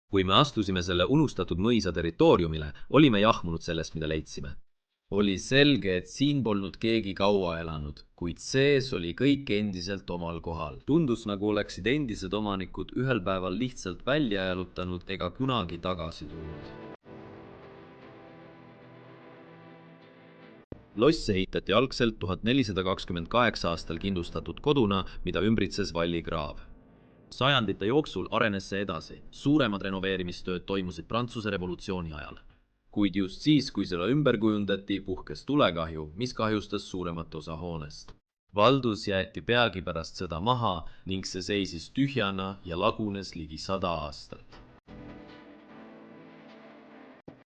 Kui me astusime selle unustatud mõisa territooriumile, olime jahmunud sellest, mida leidsime. Oli selge, et siin polnud keegi kaua elanud, kuid sees oli kõik endiselt omal kohal. Tundus, nagu oleksid endised omanikud ühel päeval lihtsalt välja jalutanud ega kunagi tagasi tulnud. Loss ehitati algselt 1428 aastal kindlustatud koduna, mida ümbritses vallikraav. Sajandite jooksul arenes see edasi. Suuremad renoveerimistööd toimusid Prantsuse revolutsiooni ajal. Kuid just siis, kui seda ümber kujundati, puhkes tulekahju, mis kahjustas suuremat osa hoonest. Valdus jäeti peagi pärast seda maha ning see seisis tühjana ja lagunes ligi 100 aastat.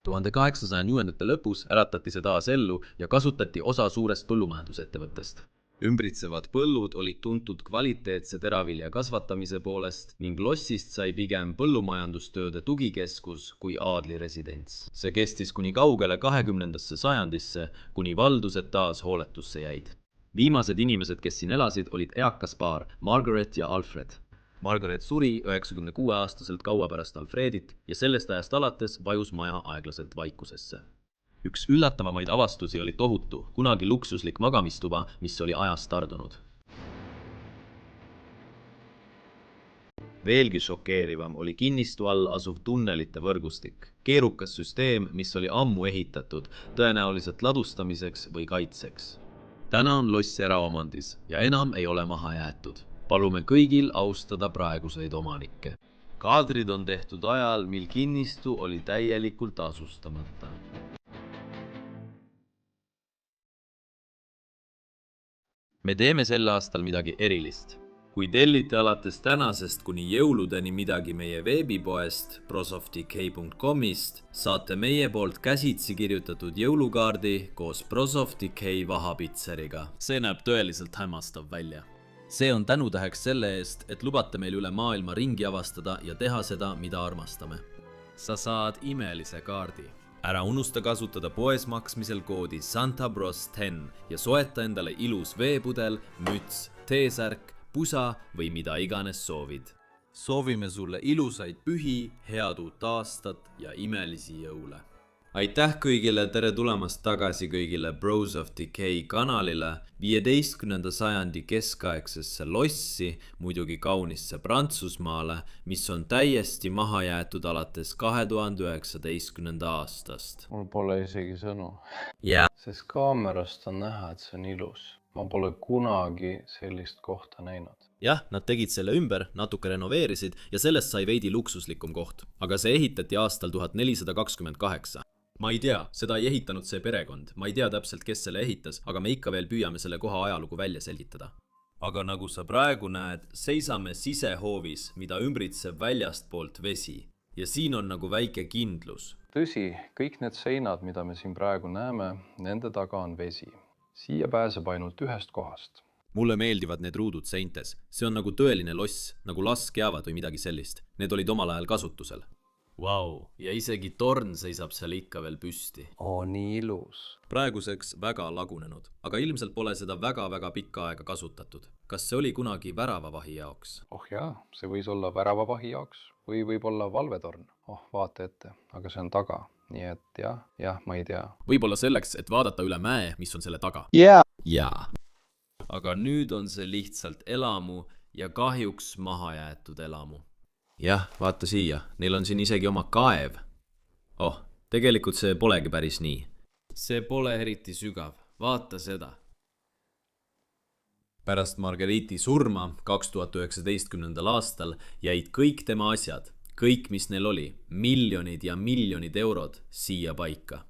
1860. lõpus äratati see taas ellu ja kasutati osa suurest põllumajandusettevõttest. Ümbritsevad põllud olid tuntud kvaliteetse teravilja kasvatamise poolest ning Lossist sai pigem põllumajandustööde tugikeskus kui aadli residents. See kestis kuni kaugele 20. sajandisse, kuni valdused taas hooletusse jäid. Viimased inimesed, kes siin elasid, olid eakas paar, Margaret ja Alfred. Margaret suri 96-aastaselt kaua pärast Alfredit ja sellest ajast alates vajus maja aeglaselt vaikusesse. Üks üllatavamaid avastusi oli tohutu, kunagi luksuslik magamistuba, mis oli ajast tardunud. Veelgi šokeerivam oli kinnistu all asuv tunnelite võrgustik. Keerukas süsteem, mis oli ammu ehitatud, tõenäoliselt ladustamiseks või kaitseks. Täna on Loss eraomandis ja enam ei ole maha jäetud. Palume kõigil austada praeguseid omanikke. Kaadrid on tehtud ajal, mil kinnistu oli täielikult asustamata. Me teeme sel aastal midagi erilist. Kui tellite alates tänasest kuni jõuludeni midagi meie veebipoest prosoftk.comist, saate meie poolt käsitsi kirjutatud jõulukaardi koos Prosoftk vahapitseriga. See näeb tõeliselt hämmastav välja. See on tänutäheks selle eest, et lubate meil üle maailma ringi avastada ja teha seda, mida armastame. Sa saad imelise kaardi. Ära unusta kasutada poes maksmisel koodi SantaBros10 ja soeta endale ilus veepudel, müts, teesärk, pusa või mida iganes soovid. Soovime sulle ilusaid pühi, head uut aastat ja imelisi jõule. Aitäh kõigile, tere tulemast tagasi kõigile Bros of Decay kanalile, 15. sajandi keskaegsesse Lossi, muidugi kaunisse Prantsusmaale, mis on täiesti maha jäetud alates 2019. aastast. Mul pole isegi sõnu. Ja. Sest kaamerast on näha, et see on ilus. Ma pole kunagi sellist kohta näinud. Jah, nad tegid selle ümber, natuke renoveerisid ja sellest sai veidi luksuslikum koht. Aga see ehitati aastal 1428. Ma ei tea, seda ei ehitanud see perekond. Ma ei tea täpselt, kes selle ehitas, aga me ikka veel püüame selle koha ajalugu välja selgitada. Aga nagu sa praegu näed, seisame sisehoovis, mida ümbritseb väljastpoolt vesi. Ja siin on nagu väike kindlus. Tõsi, kõik need seinad, mida me siin praegu näeme, nende taga on vesi. Siia pääseb ainult ühest kohast. Mulle meeldivad need ruudud seintes. See on nagu tõeline loss, nagu laskeavad või midagi sellist. Need olid omal ajal kasutusel. Vau, ja isegi torn seisab seal ikka veel püsti. Nii ilus. Praeguseks väga lagunenud, aga ilmselt pole seda väga pikka aega kasutatud. Kas see oli kunagi väravavahi jaoks? Jaa, see võis olla väravavahi jaoks või võib olla valvetorn. Vaata ette, aga see on taga. Nii et jah, ma ei tea. Võib-olla selleks, et vaadata üle mäe, mis on selle taga. Jaa. Aga nüüd on see lihtsalt elamu ja kahjuks maha jäetud elamu. Jah, vaata siia, neil on siin isegi oma kaev. Tegelikult see polegi päris nii. See pole eriti sügav, vaata seda. Pärast Marguerite'i surma 2019. aastal jäid kõik tema asjad, kõik mis neil oli, miljonid ja miljonid eurod siia paika.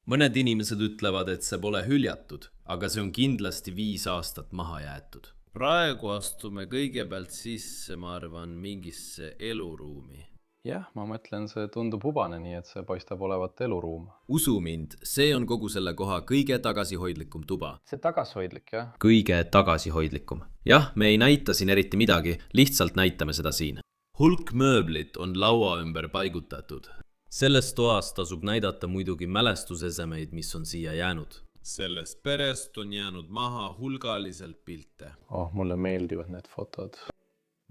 Mõned inimesed ütlevad, et see pole hüljatud, aga see on kindlasti 5 aastat maha jäetud. Praegu astume kõigepealt sisse, ma arvan, mingisse eluruumi. Jah, ma mõtlen, see tundub hubane, nii et see paistab olevat eluruum. Usu mind, see on kogu selle koha kõige tagasihoidlikum tuba. See tagasihoidlik, jah? Kõige tagasihoidlikum. Jah, me ei näita siin eriti midagi, lihtsalt näitame seda siin. Hulk mööblit on laua ümber paigutatud. Sellest toast tasub näidata muidugi mälestusesemeid, mis on siia jäänud. Sellest perest on jäänud maha hulgaliselt pilte. Mulle meeldivad need fotod.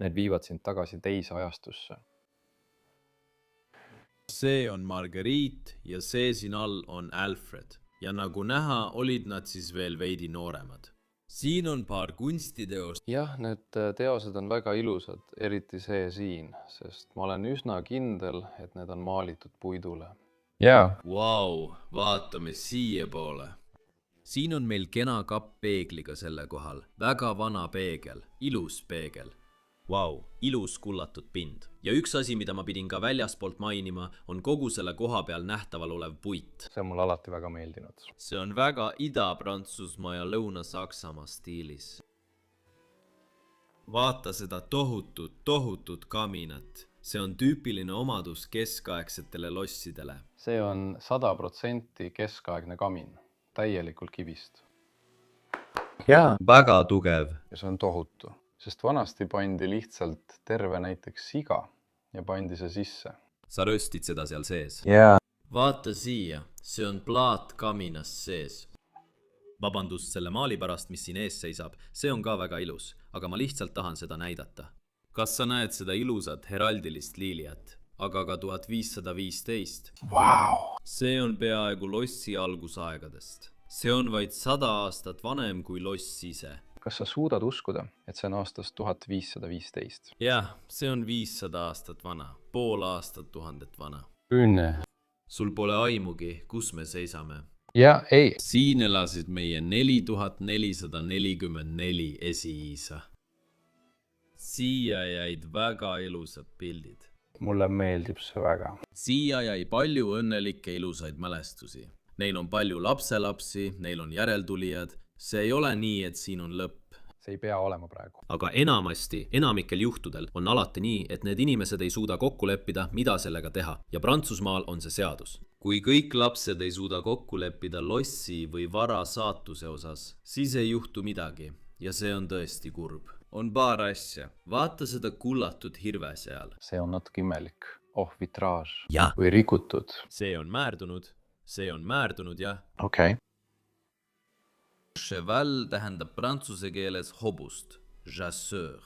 Need viivad sind tagasi teise ajastusse. see on Marguerite ja see siin all on Alfred. Ja nagu näha, olid nad siis veel veidi nooremad. Siin on paar kunstiteost. jah, need teosed on väga ilusad, eriti see siin, sest ma olen üsna kindel, et need on maalitud puidule. jaa. Vau, vaatame siia poole. Siin on meil kena kapp peegliga selle kohal. Väga vana peegel, ilus peegel. Vau, ilus kullatud pind. Ja üks asi, mida ma pidin ka väljaspoolt mainima, on kogu selle koha peal nähtaval olev puit. see on mulle alati väga meeldinud. See on väga Ida-Prantsusmaa ja Lõuna-Saksamaa stiilis. Vaata seda tohutut kaminat. See on tüüpiline omadus keskaegsetele lossidele. see on 100% keskaegne kamin, täielikult kivist. jaa, väga tugev. Ja see on tohutu, sest vanasti pandi lihtsalt terve näiteks siga ja pandi see sisse. Sa röstid seda seal sees. jaa. Vaata siia, see on plaat kaminas sees. Vabandust selle maali pärast, mis siin ees seisab, see on ka väga ilus, aga ma lihtsalt tahan seda näidata. Kas sa näed seda ilusat heraldilist liiliat, aga ka 1515? Vau! See on peaaegu lossi algusaegadest. See on vaid 100 aastat vanem kui loss ise. Kas sa suudad uskuda, et see on aastast 1515? Jah, see on 500 aastat vana, pool aastat 1000 vana. Õnne. Sul pole aimugi, kus me seisame. Ja ei. Siin elasid meie 4444 esiisa. Siia jäid väga ilusad pildid. Mulle meeldib see väga. Siia jäi palju õnnelikke ilusaid mälestusi. Neil on palju lapselapsi, neil on järeltulijad. See ei ole nii, et siin on lõpp. See ei pea olema praegu. Aga enamikel juhtudel on alati nii, et need inimesed ei suuda kokku leppida, mida sellega teha. Ja Prantsusmaal on see seadus. Kui kõik lapsed ei suuda kokku leppida lossi või vara saatuse osas, siis ei juhtu midagi. Ja see on tõesti kurb. On paar asja. Vaata seda kullatud hirve seal. See on natuke imelik. Oh, vitraaž. Ja. Või rikutud. See on määrdunud. See on määrdunud, jah. Okei. Cheval tähendab prantsuse keeles hobust. Chasseur.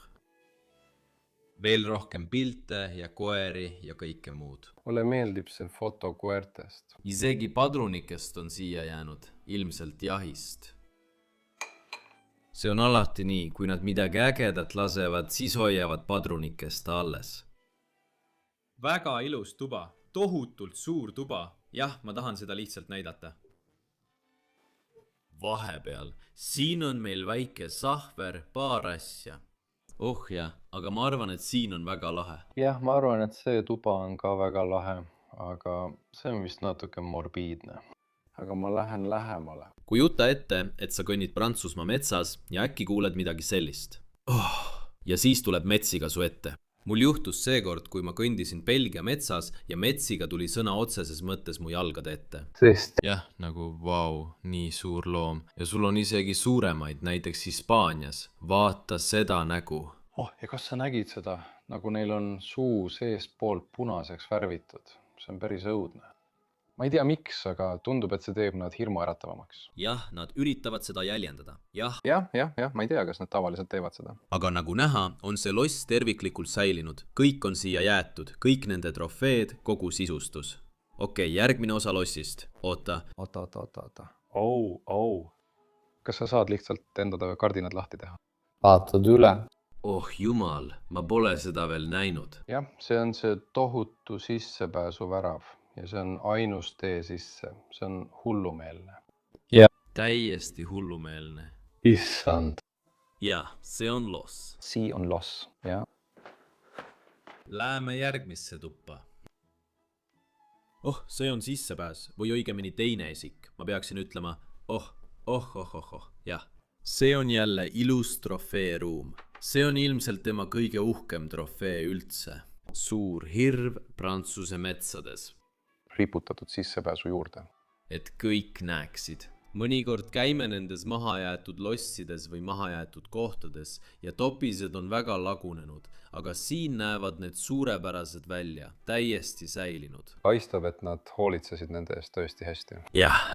Veel rohkem pilte ja koeri ja kõike muud. Mulle meeldib see foto koertest. Isegi padrunikest on siia jäänud. Ilmselt jahist. See on alati nii, kui nad midagi ägedat lasevad, siis hoiavad padrunikest alles. Väga ilus tuba. Tohutult suur tuba. Jah, ma tahan seda lihtsalt näidata. Vahepeal. Siin on meil väike sahver, paar asja. Oh jah, aga ma arvan, et siin on väga lahe. Jah, ma arvan, et see tuba on ka väga lahe, aga see on vist natuke morbiidne. Aga ma lähen lähemale. Kujuta ette, et sa kõnnid Prantsusmaa metsas ja äkki kuuled midagi sellist. Ja siis tuleb metsiga su ette. Mul juhtus seekord, kui ma kõndisin Belgia metsas ja metsiga tuli sõna otseses mõttes mu jalgade ette. Tõesti. Jah, nagu vau, nii suur loom. Ja sul on isegi suuremaid, näiteks Hispaanias. Vaata seda nägu. Oh, ja kas sa nägid seda, nagu neil on suu seestpoolt punaseks värvitud? See on päris õudne. Ma ei tea miks, aga tundub, et see teeb nad hirmuäratavamaks. Jah, nad üritavad seda jäljendada. Jah. Jah, ma ei tea, kas nad tavaliselt teevad seda. Aga nagu näha, on see loss terviklikult säilinud. Kõik on siia jäetud, kõik nende trofeed, kogu sisustus. Okei, järgmine osa lossist. Oota. Kas sa saad lihtsalt enda kardinad lahti teha? Vaatad üle. Oh jumal, ma pole seda veel näinud. Jah, see on see tohutu sissepääsuvärav. Ja see on ainus tee sisse. See on hullumeelne. Täiesti hullumeelne. Issand. Jah, see on loss. See on loss, jah. Läheme järgmisse tuppa. Oh, see on sissepääs või õigemini teine esik. Ma peaksin ütlema, jah. See on jälle ilus trofeeruum. See on ilmselt tema kõige uhkem trofee üldse. Suur hirv Prantsuse metsades. Riputatud sissepääsu juurde. Et kõik näeksid. Mõnikord käime nendes mahajäetud lossides või mahajäetud kohtades ja topised on väga lagunenud, aga siin näevad need suurepärased välja, täiesti säilinud. Paistab, et nad hoolitsesid nende eest tõesti hästi. Jah.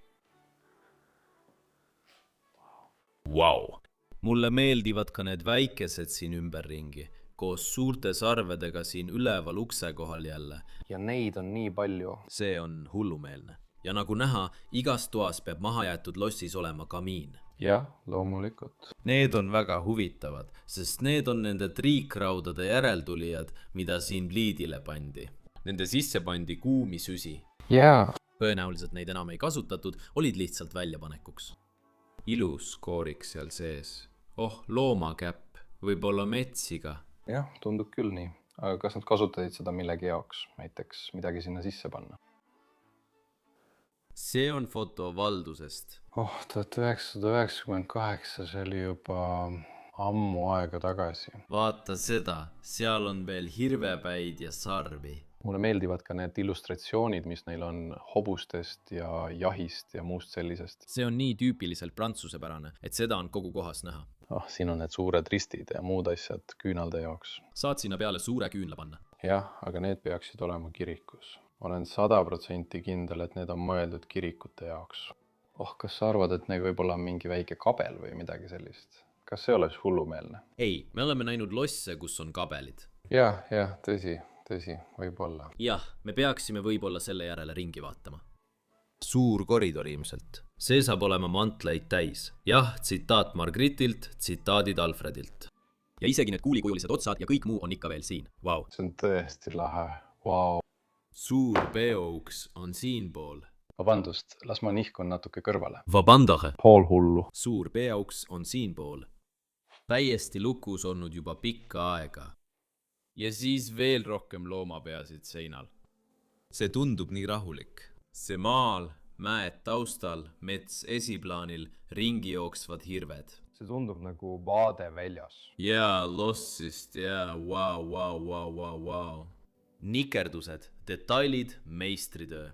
Vau. Mulle meeldivad ka need väikesed siin ümberringi. koos suurte sarvedega siin üleval ukse kohal jälle. ja neid on nii palju. See on hullumeelne. Ja nagu näha, igas toas peab mahajäetud lossis olema kamiin. jah, loomulikult. Need on väga huvitavad, sest need on nende triikraudade järeltulijad, mida siin pliidile pandi. Nende sisse pandi kuumisüsi. jaa. Tõenäoliselt neid enam ei kasutatud, olid lihtsalt väljapanekuks. Ilus kooriks seal sees. Oh, loomakäpp, võib-olla metsiga. jah, tundub küll nii. Aga kas nad kasutasid seda millegi jaoks? Näiteks midagi sinna sisse panna? See on foto valdusest. 1998, see oli juba ammu aega tagasi. Vaata seda, seal on veel hirvepäid ja sarvi. Mulle meeldivad ka need illustratsioonid, mis neil on hobustest ja jahist ja muust sellisest. See on nii tüüpiliselt prantsusepärane, et seda on kogu kohas näha. Siin on need suured ristid ja muud asjad küünalde jaoks. Saad sinna peale suure küünla panna. Jah, aga need peaksid olema kirikus. Olen 100% kindel, et need on mõeldud kirikute jaoks. Kas sa arvad, et neil võib olla mingi väike kabel või midagi sellist? Kas see oleks hullumeelne? Ei, me oleme näinud losse, kus on kabelid. Jah, tõsi, võib-olla. Jah, me peaksime võib-olla selle järele ringi vaatama. Suur koridor ilmselt. See saab olema mantleid täis. Jah, tsitaat Margritilt, tsitaadid Alfredilt. Ja isegi need kuulikujulised otsad ja kõik muu on ikka veel siin. Vau. See on tõesti lahe. Vau. Suur peouks on siinpool. Vabandust, las ma nihkun natuke kõrvale. Vabandage. Pool hullu. Suur peauks on siinpool. Täiesti lukus olnud juba pikka aega. Ja siis veel rohkem loomapeasid seinal. See tundub nii rahulik. See maal, mäed taustal, mets esiplaanil, ringi jooksvad hirved. See tundub nagu vaade väljas. Jaa, lossist, jaa, vau. Nikerdused, detailid, meistritöö.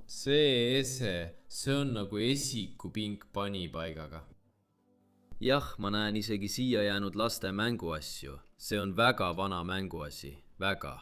See on nagu esikupink panipaigaga. Jah, ma näen isegi siia jäänud laste mänguasju. See on väga vana mänguasi. Väga.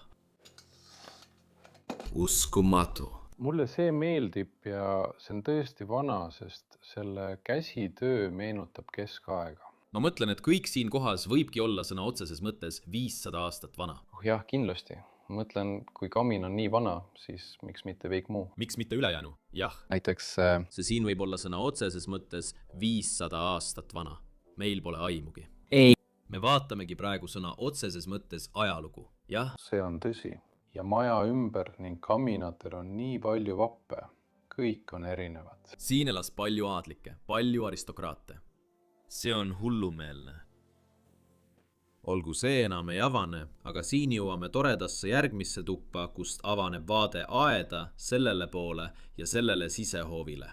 Uskumatu. Mulle see meeldib ja see on tõesti vana, sest selle käsitöö meenutab keskaega. Ma mõtlen, et kõik siin kohas võibki olla sõna otseses mõttes 500 aastat vana. Jah, kindlasti. Ma mõtlen, kui kamiin on nii vana, siis miks mitte kõik muu? Miks mitte ülejäänu? Jah. Näiteks see siin võib olla sõna otseses mõttes 500 aastat vana. Meil pole aimugi. Ei. Me vaatamegi praegu sõna otseses mõttes ajalugu. Jah. See on tõsi. Ja maja ümber ning kaminatel on nii palju vappe. Kõik on erinevad. Siin elas palju aadlikke, palju aristokraate. See on hullumeelne. Olgu see enam ei avane, aga siin jõuame toredasse järgmisse tuppa, kust avaneb vaade aeda sellele poole ja sellele sisehoovile.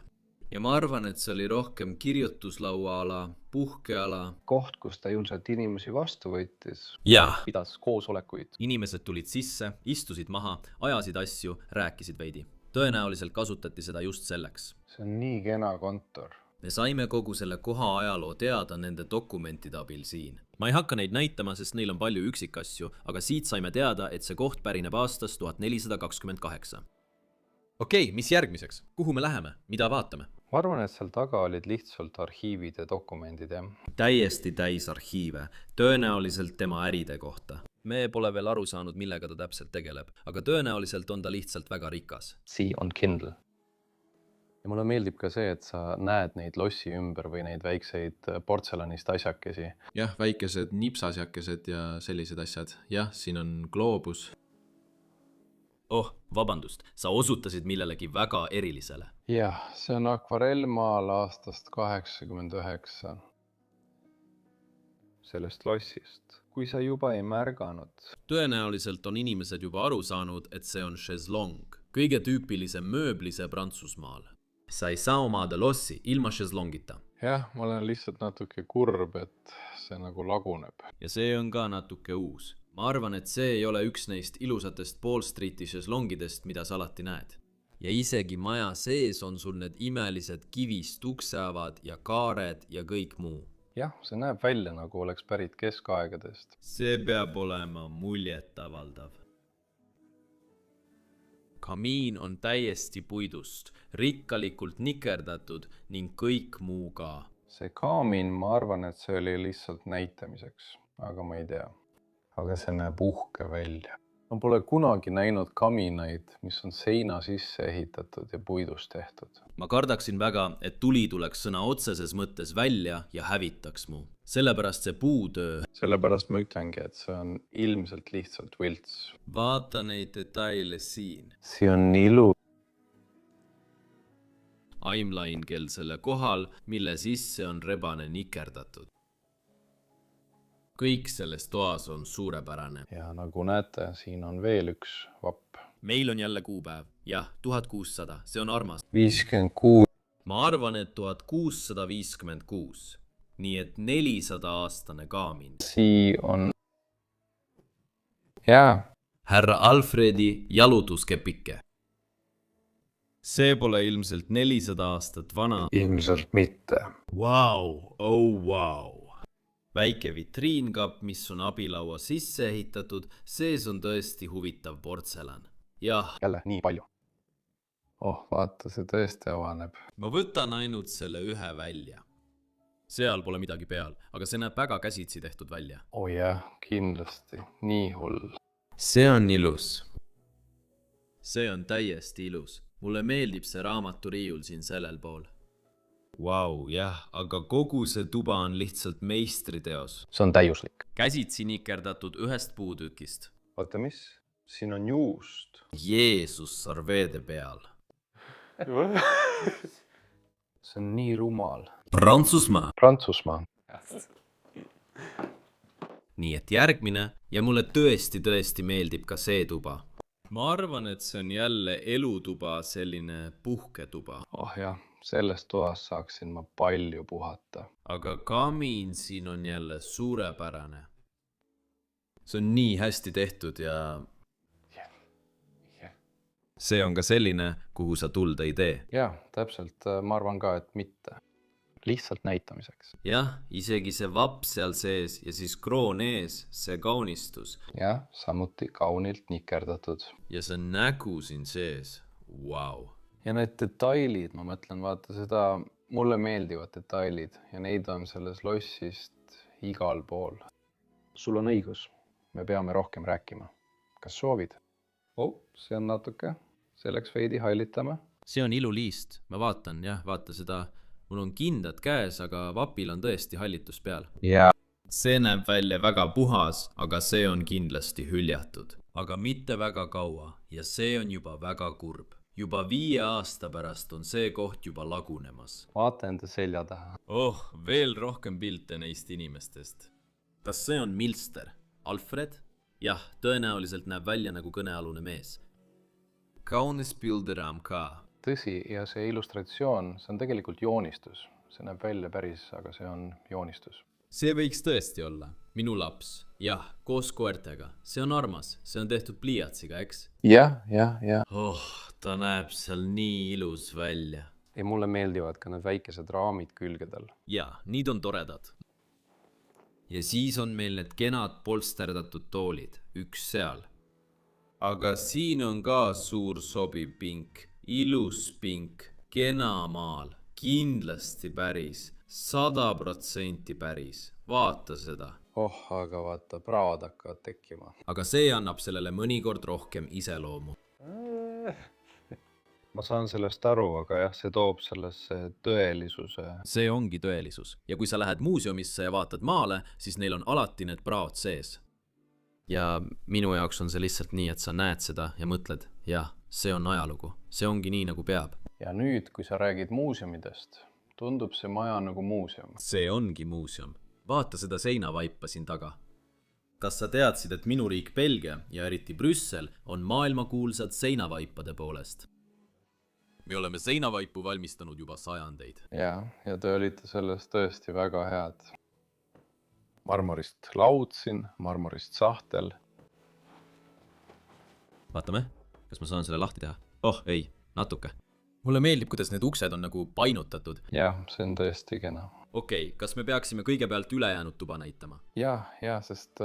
Ja ma arvan, et see oli rohkem kirjutuslauaala, puhkeala. Koht, kus ta ilmselt inimesi vastu võttis. Jah. Pidas koosolekuid. Inimesed tulid sisse, istusid maha, ajasid asju, rääkisid veidi. Tõenäoliselt kasutati seda just selleks. See on nii kena kontor. Me saime kogu selle koha ajaloo teada nende dokumentide abil siin. Ma ei hakka neid näitama, sest neil on palju üksikasju, aga siit saime teada, et see koht pärineb aastast 1428. Okei, mis järgmiseks? Kuhu me läheme? Mida vaatame? Ma arvan, et seal taga olid lihtsalt arhiivid ja dokumendid, jah. Täiesti täis arhiive, tõenäoliselt tema äride kohta. Me pole veel aru saanud, millega ta täpselt tegeleb, aga tõenäoliselt on ta lihtsalt väga rikas. See on kindel. Ja mulle meeldib ka see, et sa näed neid lossi ümber või neid väikseid portselanist asjakesi. Jah, väikesed nipsasjakesed ja sellised asjad. Jah, siin on gloobus. Oh, vabandust, sa osutasid millelegi väga erilisele. Jah, see on akvarellmaal aastast 89. Sellest lossist. Kui sa juba ei märganud. Tõenäoliselt on inimesed juba aru saanud, et see on šeslong. Kõige tüüpilisem mööblise Prantsusmaal. Sa ei saa omada lossi ilma šeslongita. Jah, ma olen lihtsalt natuke kurb, et see nagu laguneb. Ja see on ka natuke uus. Ma arvan, et see ei ole üks neist ilusatest Wall Streeti šeslongidest, mida sa alati näed. Ja isegi maja sees on sul need imelised kivist ukseavad ja kaared ja kõik muu. Jah, see näeb välja nagu oleks pärit keskaegadest. See peab olema muljetavaldav. Kamiin on täiesti puidust, rikkalikult nikerdatud ning kõik muu ka. See kaamin, ma arvan, et see oli lihtsalt näitamiseks, aga ma ei tea. aga see näeb uhke välja. Ma pole kunagi näinud kaminaid, mis on seina sisse ehitatud ja puidust tehtud. ma kardaksin väga, et tuli tuleks sõna otseses mõttes välja ja hävitaks mu. Sellepärast see puutöö. Sellepärast ma ütlengi, et see on ilmselt lihtsalt võlts. Vaata neid detaile siin. See on ilu. Aimlain kell selle kohal, mille sisse on rebane nikerdatud. Kõik selles toas on suurepärane. Ja nagu näete, siin on veel üks vapp. Meil on jälle kuupäev. Jah, 1600. See on armas. 56. Ma arvan, et 1656. Nii et 400-aastane kaamin. Siin on... Jaa. Härra Alfredi jalutuskepike. See pole ilmselt 400 aastat vana. Ilmselt mitte. Vau, oh vau. Väike vitriinkapp, mis on abilaua sisse ehitatud, sees on tõesti huvitav portselan. Jah. Jälle nii palju. Oh, vaata, see tõesti avaneb. Ma võtan ainult selle ühe välja. Seal pole midagi peal, aga see näeb väga käsitsi tehtud välja. Oh jah, kindlasti. Nii hull. See on ilus. See on täiesti ilus. Mulle meeldib see raamaturiiul siin sellel pool. Vau, jah, aga kogu see tuba on lihtsalt meistriteos. See on täiuslik. Käsitsi nikerdatud ühest puutükist. Vaata mis? Siin on juust. Jeesus sarveede peal. See on nii rumal. Prantsusmaa. Prantsusmaa. Nii et järgmine ja mulle tõesti meeldib ka see tuba. Ma arvan, et see on jälle elutuba, selline puhketuba. Oh jah, selles toas saaksin ma palju puhata. Aga kamiin siin on jälle suurepärane. See on nii hästi tehtud ja... See on ka selline, kuhu sa tuld ei tee. Jah, täpselt. Ma arvan ka, et mitte. Lihtsalt näitamiseks. Jah, isegi see vapp seal sees ja siis kroon ees, see kaunistus. Jah, samuti kaunilt nikerdatud. Ja see nägu siin sees. Vau. Ja need detailid, ma mõtlen, vaata seda, mulle meeldivad detailid ja neid on selles lossist igal pool. Sul on õigus. Me peame rohkem rääkima. Kas soovid? Oh, see on natuke. Selleks veidi hallitame. See on iluliist. Ma vaatan, jah, vaata seda. Mul on kindad käes, aga vapil on tõesti hallitus peal. Jaa. See näeb välja väga puhas, aga see on kindlasti hüljatud. Aga mitte väga kaua ja see on juba väga kurb. Juba 5 aasta pärast on see koht juba lagunemas. Vaata enda selja taha. Oh, veel rohkem pilte neist inimestest. Kas see on Milster? Alfred? Jah, tõenäoliselt näeb välja nagu kõnealune mees. Kaunis pilderaam ka. Tõsi, ja see illustratsioon, see on tegelikult joonistus. See näeb välja päris, aga see on joonistus. See võiks tõesti olla. Minu laps. Jah, koos koertega. See on armas. See on tehtud pliiatsiga, eks? Jah. Oh, ta näeb seal nii ilus välja. Ja mulle meeldivad ka need väikesed raamid külgedel. Jaa, need on toredad. Ja siis on meil need kenad polsterdatud toolid. Üks seal. Aga siin on ka suur sobiv pink. Ilus pink. Kena maal. Kindlasti päris. 100% päris. Vaata seda. Oh, aga vaata, praod hakkavad tekkima. Aga see annab sellele mõnikord rohkem iseloomu. Ma saan sellest aru, aga jah, see toob sellesse tõelisuse. See ongi tõelisus. Ja kui sa lähed muuseumisse ja vaatad maale, siis neil on alati need praod sees. Ja minu jaoks on see lihtsalt nii, et sa näed seda ja mõtled, jah, see on ajalugu. See ongi nii, nagu peab. Ja nüüd, kui sa räägid muuseumidest, tundub see maja nagu muuseum. See ongi muuseum. Vaata seda seinavaipa siin taga. Kas sa teadsid, et minu riik Belgia ja eriti Brüssel on maailmakuulsad seinavaipade poolest? Me oleme seinavaipu valmistanud juba sajandeid. Ja te olite sellest tõesti väga head. Marmorist laud siin, marmorist sahtel. Vaatame, kas ma saan selle lahti teha? Oh, ei, natuke. Mulle meeldib, kuidas need uksed on nagu painutatud. Jah, see on tõesti kena. Okei, kas me peaksime kõigepealt ülejäänud tuba näitama? Ja, sest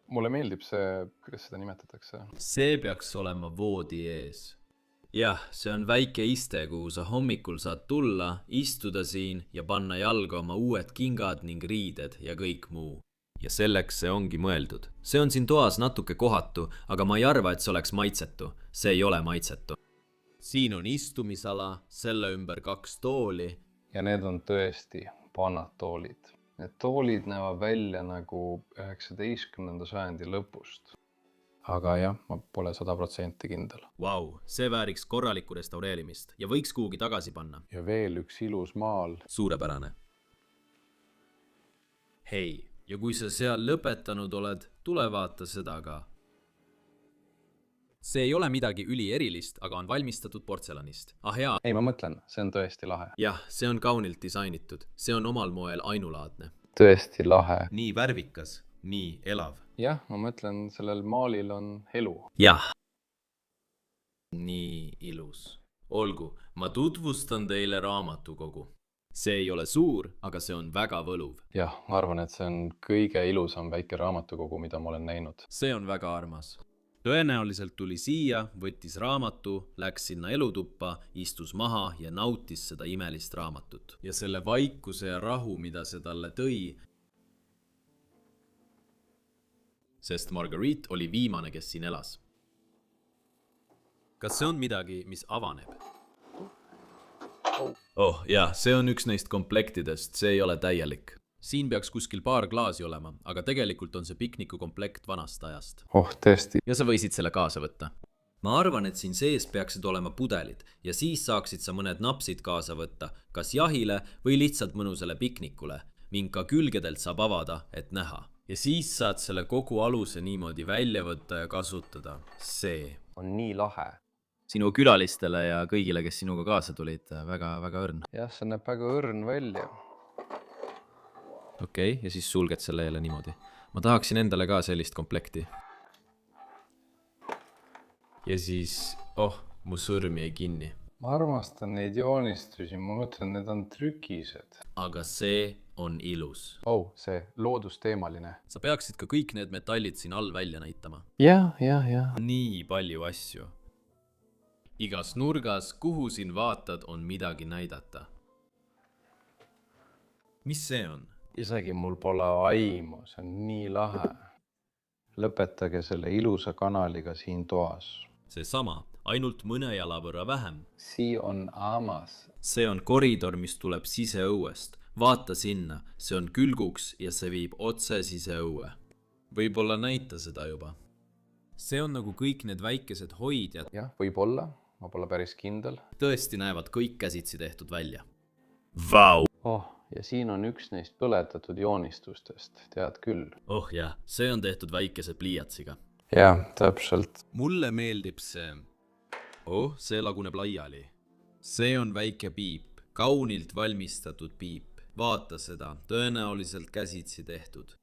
mulle meeldib see, kuidas seda nimetatakse. See peaks olema voodi ees. Jah, see on väike iste, kuhu sa hommikul saad tulla, istuda siin ja panna jalga oma uued kingad ning riided ja kõik muu. ja selleks see ongi mõeldud. See on siin toas natuke kohatu, aga ma ei arva, et see oleks maitsetu. See ei ole maitsetu. Siin on istumisala, selle ümber 2 tooli. Ja need on tõesti vanad toolid. Need toolid näevad välja nagu 19. sajandi lõpust. Aga jah, ma pole 100% kindel. Vau, see vääriks korralikku restaureerimist ja võiks kuhugi tagasi panna. Ja veel üks ilus maal. Suurepärane. Hei, ja kui sa seal lõpetanud oled, tule vaata seda ka. See ei ole midagi ülierilist, aga on valmistatud portselanist. Ah jaa. Ei, ma mõtlen, see on tõesti lahe. Jah, see on kaunilt disainitud. See on omal moel ainulaadne. Tõesti lahe. Nii värvikas, nii elav. Jah, ma mõtlen, sellel maalil on elu. Jah. Nii ilus. Olgu, ma tutvustan teile raamatukogu. See ei ole suur, aga see on väga võluv. Jah, ma arvan, et see on kõige ilusam väike raamatukogu, mida ma olen näinud. See on väga armas. Tõenäoliselt tuli siia, võttis raamatu, läks sinna elutuppa, istus maha ja nautis seda imelist raamatut. Ja selle vaikuse ja rahu, mida see talle tõi, sest Marguerite oli viimane, kes siin elas. Kas see on midagi, mis avaneb? Oh, jah, see on üks neist komplektidest, see ei ole täielik. Siin peaks kuskil paar klaasi olema, aga tegelikult on see pikniku komplekt vanast ajast. Oh, tõesti. Ja sa võisid selle kaasa võtta. Ma arvan, et siin sees peaksid olema pudelid ja siis saaksid sa mõned napsid kaasa võtta, kas jahile või lihtsalt mõnusale piknikule, ning ka külgedelt saab avada, et näha. Ja siis saad selle kogu aluse niimoodi välja võtta ja kasutada. See on nii lahe. Sinu külalistele ja kõigile, kes sinuga kaasa tulid, väga õrn. Jah, see näeb väga õrn välja. Okei, ja siis sulged selle jälle niimoodi. Ma tahaksin endale ka sellist komplekti. Ja siis, mu sõrm jäi kinni. Ma armastan neid joonistusi, ma mõtlen, need on trükised. Aga see on ilus. See loodusteemaline. Sa peaksid ka kõik need metallid siin all välja näitama. Ja. Nii palju asju. Igas nurgas, kuhu siin vaatad, on midagi näidata. Mis see on? Isegi mul pole aimu, see on nii lahe. Lõpetage selle ilusa kanaliga siin toas. See sama, ainult mõne jala võrra vähem. Siin on aamas. See on koridor, mis tuleb siseõuest. Vaata sinna, see on külguks ja see viib otse siseõue. Võib-olla näita seda juba. See on nagu kõik need väikesed hoidjad. Jah, võib-olla, ma pole päris kindel. Tõesti näevad kõik käsitsi tehtud välja. Vau! Ja siin on üks neist põletatud joonistustest, tead küll. Jah, see on tehtud väikese pliiatsiga. Jah, täpselt. Mulle meeldib see. See laguneb laiali. See on väike piip, kaunilt valmistatud piip. Vaata seda, tõenäoliselt käsitsi tehtud.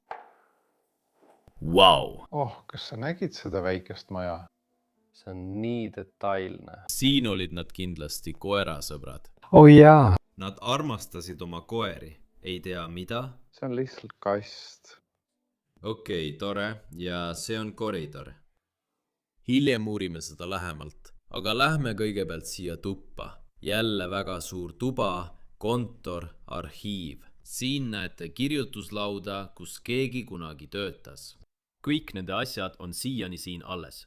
Vau! Kas sa nägid seda väikest maja? See on nii detailne. Siin olid nad kindlasti koerasõbrad. Jaa. Nad armastasid oma koeri. Ei tea mida? See on lihtsalt kast. Okei, tore. Ja see on koridor. Hiljem uurime seda lähemalt. Aga lähme kõigepealt siia tuppa. Jälle väga suur tuba, kontor, arhiiv. Siin näete kirjutuslauda, kus keegi kunagi töötas. Kõik nende asjad on siiani siin alles.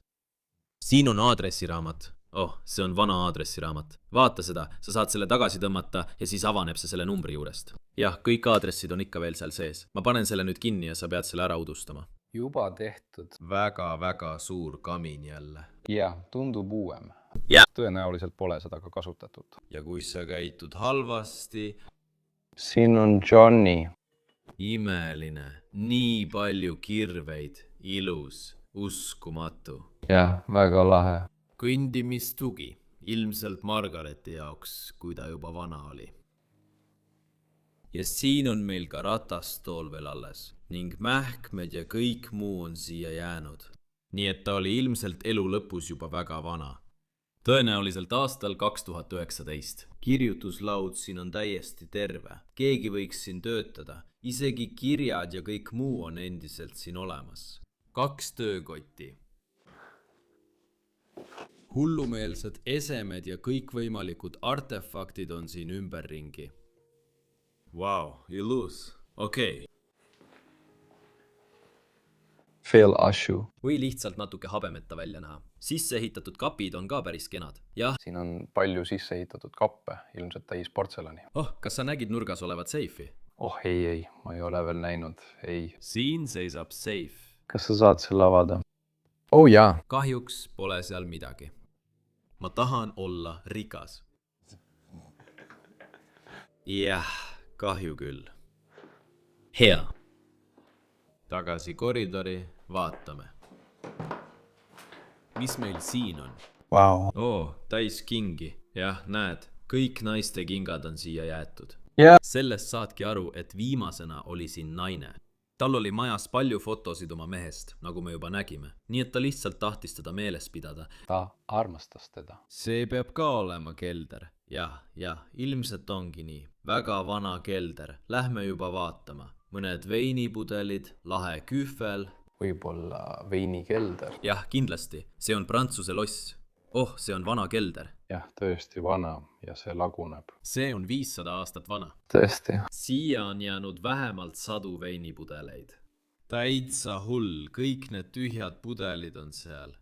Siin on aadressiraamat. See on vana aadressiraamat. Vaata seda, sa saad selle tagasi tõmmata ja siis avaneb see selle numbri juurest. Jah, kõik aadressid on ikka veel seal sees. Ma panen selle nüüd kinni ja sa pead selle ära udustama. Juba tehtud. Väga suur kamin jälle. Jah, tundub uuem. Ja. Tõenäoliselt pole seda ka kasutatud. Ja kui sa käitud halvasti... Siin on Johnny. Imeline. Nii palju kirveid. Ilus. Uskumatu. Jah, väga lahe. Kõndimistugi, ilmselt Margareti jaoks, kui ta juba vana oli. Ja siin on meil ka ratastool veel alles ning mähkmed ja kõik muu on siia jäänud. Nii et ta oli ilmselt elu lõpus juba väga vana. Tõenäoliselt aastal 2019. Kirjutuslaud siin on täiesti terve. Keegi võiks siin töötada. Isegi kirjad ja kõik muu on endiselt siin olemas. 2 töökotti. Hullumeelsed esemed ja kõikvõimalikud artefaktid on siin ümberringi. Vau, ilus. Okei. Phil Ashu. või lihtsalt natuke habemeta välja näha. Sisse ehitatud kapid on ka päris kenad. Jah, siin on palju sisse ehitatud kappe, ilmselt täis portselani. kas sa nägid nurgas olevat seifi? Oh ei, ma ei ole veel näinud, ei. Siin seisab seif. Kas sa saad selle avada? Oh jaa. Kahjuks pole seal midagi. Ma tahan olla rikas. Jah, kahju küll. Hea. Tagasi koridori, vaatame. Mis meil siin on? Wow. Täis kingi. Jah, näed, kõik naiste kingad on siia jäetud. Jah. Sellest saadki aru, et viimasena oli siin naine. Tal oli majas palju fotosid oma mehest, nagu me juba nägime. Nii et ta lihtsalt tahtis teda meeles pidada. Ta armastas teda. See peab ka olema kelder. Jah, ilmselt ongi nii. Väga vana kelder. Lähme juba vaatama. Mõned veinipudelid, lahe kühvel. Võib-olla veinikelder. Jah, kindlasti. See on Prantsuse loss. Oh, see on vana kelder. Jah, tõesti vana ja see laguneb. See on 500 aastat vana. Tõesti. Siia on jäänud vähemalt 100 veinipudeleid. Täitsa hull, kõik need tühjad pudelid on seal.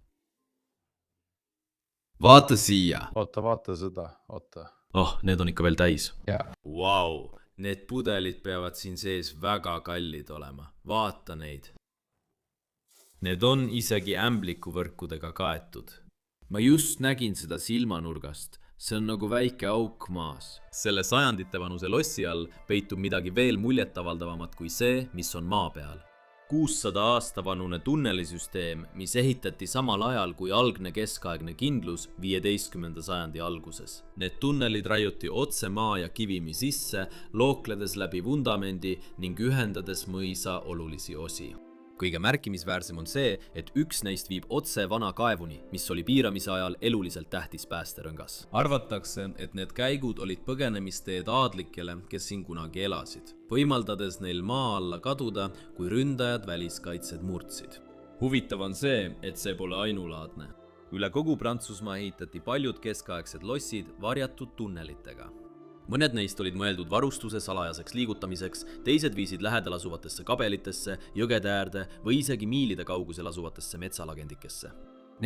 Vaata siia. Vaata seda, oota. Oh, need on ikka veel täis. Jaa. Vau, need pudelid peavad siin sees väga kallid olema. Vaata neid. Need on isegi ämblikuvõrkudega kaetud. Ma just nägin seda silmanurgast. See on nagu väike auk maas. Selle sajandite vanuse lossi all peitub midagi veel muljetavaldavamat kui see, mis on maa peal. 600 aasta vanune tunnelisüsteem, mis ehitati samal ajal kui algne keskaegne kindlus 15. sajandi alguses. Need tunnelid raiuti otse maa ja kivimi sisse, lookledes läbi vundamendi ning ühendades mõisa olulisi osi. Kõige märkimisväärsem on see, et üks neist viib otse vana kaevuni, mis oli piiramise ajal eluliselt tähtis päästerõngas. Arvatakse, et need käigud olid põgenemisteed aadlikele, kes siin kunagi elasid, võimaldades neil maa alla kaduda, kui ründajad väliskaitsed murdsid. Huvitav on see, et see pole ainulaadne. Üle kogu Prantsusmaa ehitati paljud keskaegsed lossid varjatud tunnelitega. Mõned neist olid mõeldud varustuse salajaseks liigutamiseks, teised viisid lähedal asuvatesse kabelitesse, jõgede äärde või isegi miilide kaugusel asuvatesse metsalagendikesse.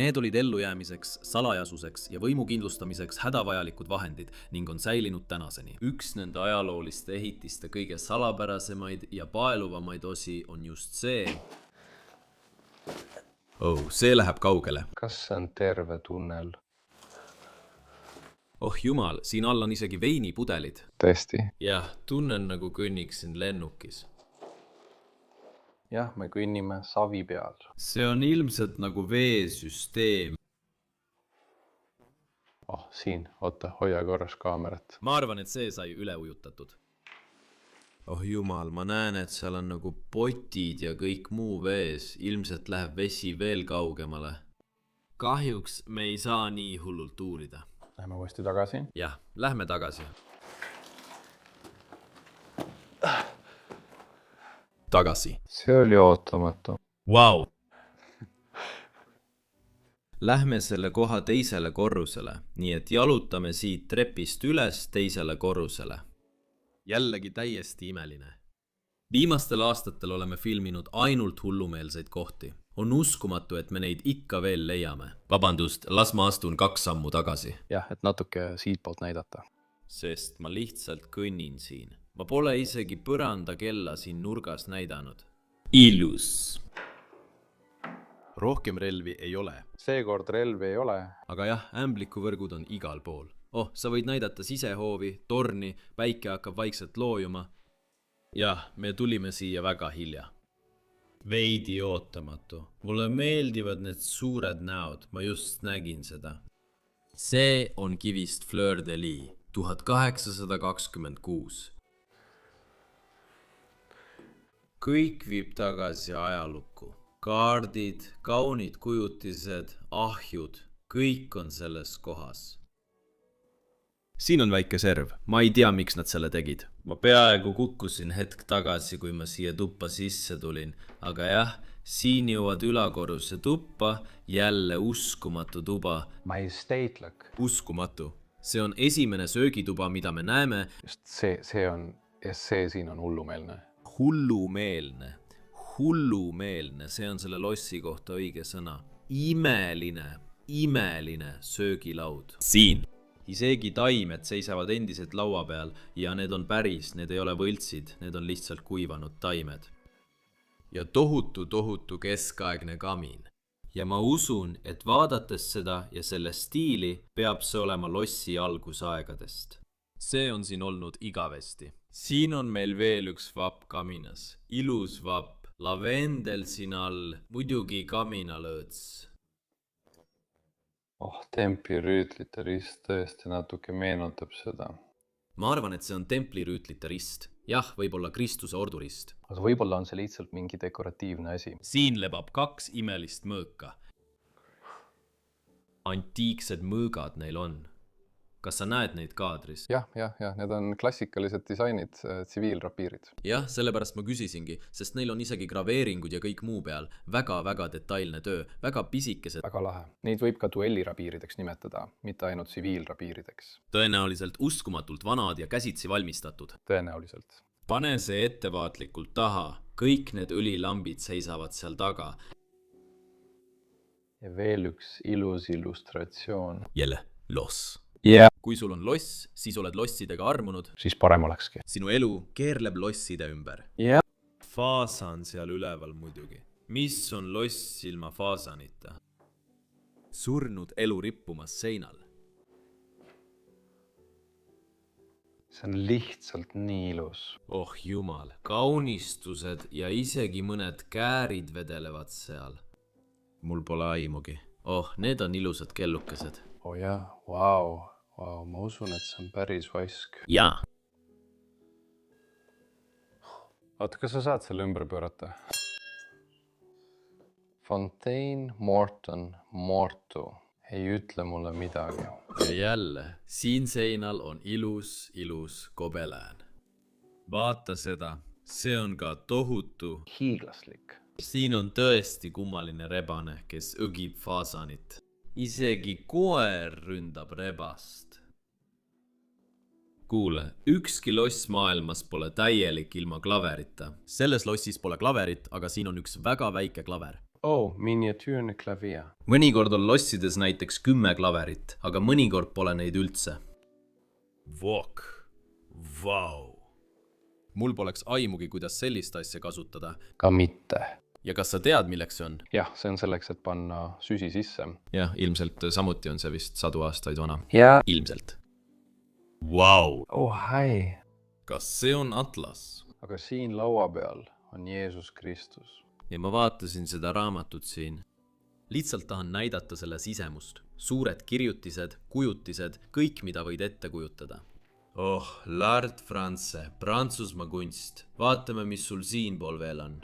Need olid ellujäämiseks, salajasuseks ja võimu kindlustamiseks hädavajalikud vahendid ning on säilinud tänaseni. Üks nende ajalooliste ehitiste kõige salapärasemaid ja paeluvamaid osi on just see. See läheb kaugele. Kas see on terve tunnel? Oh jumal, siin all on isegi veinipudelid. Tõesti. Jah, tunnen nagu kõnniksin lennukis. Jah, me kõnnime savi peal. See on ilmselt nagu veesüsteem. Oh, siin, oota, hoia korras kaamerat. Ma arvan, et see sai üle ujutatud. Oh jumal, ma näen, et seal on nagu potid ja kõik muu vees. Ilmselt läheb vesi veel kaugemale. Kahjuks me ei saa nii hullult uurida. Lähme uuesti tagasi. Jah, lähme tagasi. Tagasi. See oli ootamatu. Vau! Lähme selle koha teisele korrusele, nii et jalutame siit trepist üles teisele korrusele. Jällegi täiesti imeline. Viimastel aastatel oleme filminud ainult hullumeelseid kohti. On uskumatu, et me neid ikka veel leiame. Vabandust, las ma astun 2 sammu tagasi. Jah, et natuke siitpoolt näidata. Sest ma lihtsalt kõnnin siin. Ma pole isegi põranda kella siin nurgas näidanud. Ilus. Rohkem relvi ei ole. Seekord relvi ei ole. Aga jah, ämblikuvõrgud on igal pool. Oh, sa võid näidata sisehoovi, torni, päike hakkab vaikselt loojuma. Jah, me tulime siia väga hilja. Veidi ootamatu. Mulle meeldivad need suured näod, ma just nägin seda. See on kivist Fleur de Lis, 1826. Kõik viib tagasi ajalukku. Kaardid, kaunid kujutised, ahjud, kõik on selles kohas. Siin on väike serv. Ma ei tea, miks nad selle tegid. Ma peaaegu kukkusin hetk tagasi, kui ma siia tuppa sisse tulin. Aga jah, siin jõuad ülakorruse tuppa, jälle uskumatu tuba. Majesteetlik. Uskumatu. See on esimene söögituba, mida me näeme. Just see siin on hullumeelne. Hullumeelne. hullumeelne, see on selle lossi kohta õige sõna. Imeline söögilaud. Siin. Isegi taimed seisavad endiselt laua peal ja need on päris, need ei ole võltsid, need on lihtsalt kuivanud taimed. Ja tohutu keskaegne kamin. Ja ma usun, et vaadates seda ja selle stiili peab see olema lossi algusaegadest. See on siin olnud igavesti. Siin on meil veel üks vapp kaminas. Ilus vapp, lavendel siin all, muidugi kaminalõõts. Templirüütlite rist tõesti natuke meenutab seda. Ma arvan, et see on templirüütlite rist. Jah, võib-olla Kristuse ordurist. Aga võib-olla on see lihtsalt mingi dekoratiivne asi. Siin lebab 2 imelist mõõka. Antiiksed mõõgad neil on. Kas sa näed neid kaadris? Jah, need on klassikalised disainid, tsiviilrapiirid. Jah, sellepärast ma küsisingi, sest neil on isegi graveeringud ja kõik muu peal. Väga detailne töö, väga pisikesed. Väga lahe. Neid võib ka duellirapiirideks nimetada, mitte ainult tsiviilrapiirideks. Tõenäoliselt uskumatult vanad ja käsitsi valmistatud. Tõenäoliselt. Pane see ettevaatlikult taha. Kõik need õlilambid seisavad seal taga. Ja veel üks ilus illustratsioon. Jälle, loss. Yeah. Kui sul on loss, siis oled lossidega armunud. Siis parem olekski. Sinu elu keerleb losside ümber. Yeah. Faasan seal üleval muidugi. Mis on loss ilma faasanita? Surnud elu rippumas seinal. See on lihtsalt nii ilus. Oh jumal, kaunistused ja isegi mõned käärid vedelevad seal. Mul pole aimugi. Oh, need on ilusad kellukesed. Oh jah, vau, ma usun, et see on päris vask. Jaa. Oota, kas sa saad selle ümber pöörata? Fontaine Morton Mortu ei ütle mulle midagi. Ja jälle, siin seinal on ilus gobelään. Vaata seda, see on ka tohutu. Hiiglaslik. Siin on tõesti kummaline rebane, kes õgib faasanit. Isegi koer ründab rebast. Kuule, ükski loss maailmas pole täielik ilma klaverita. Selles lossis pole klaverit, aga siin on üks väga väike klaver. Miniatüürne klavier. Mõnikord on lossides näiteks 10 klaverit, aga mõnikord pole neid üldse. Vok. Vau. Mul poleks aimugi, kuidas sellist asja kasutada. Ka mitte. Ja kas sa tead, milleks see on? Jah, see on selleks, et panna süsi sisse. Jah, ilmselt samuti on see vist 100 aastaid vana. Ja. Ilmselt. Vau. Hai. Kas see on atlas? Aga siin laua peal on Jeesus Kristus. Ja ma vaatasin seda raamatut siin. Lihtsalt tahan näidata selle sisemust. Suured kirjutised, kujutised, kõik mida võid ette kujutada. Oh, l'art France, Prantsusmaa kunst. Vaatame, mis sul siinpool veel on.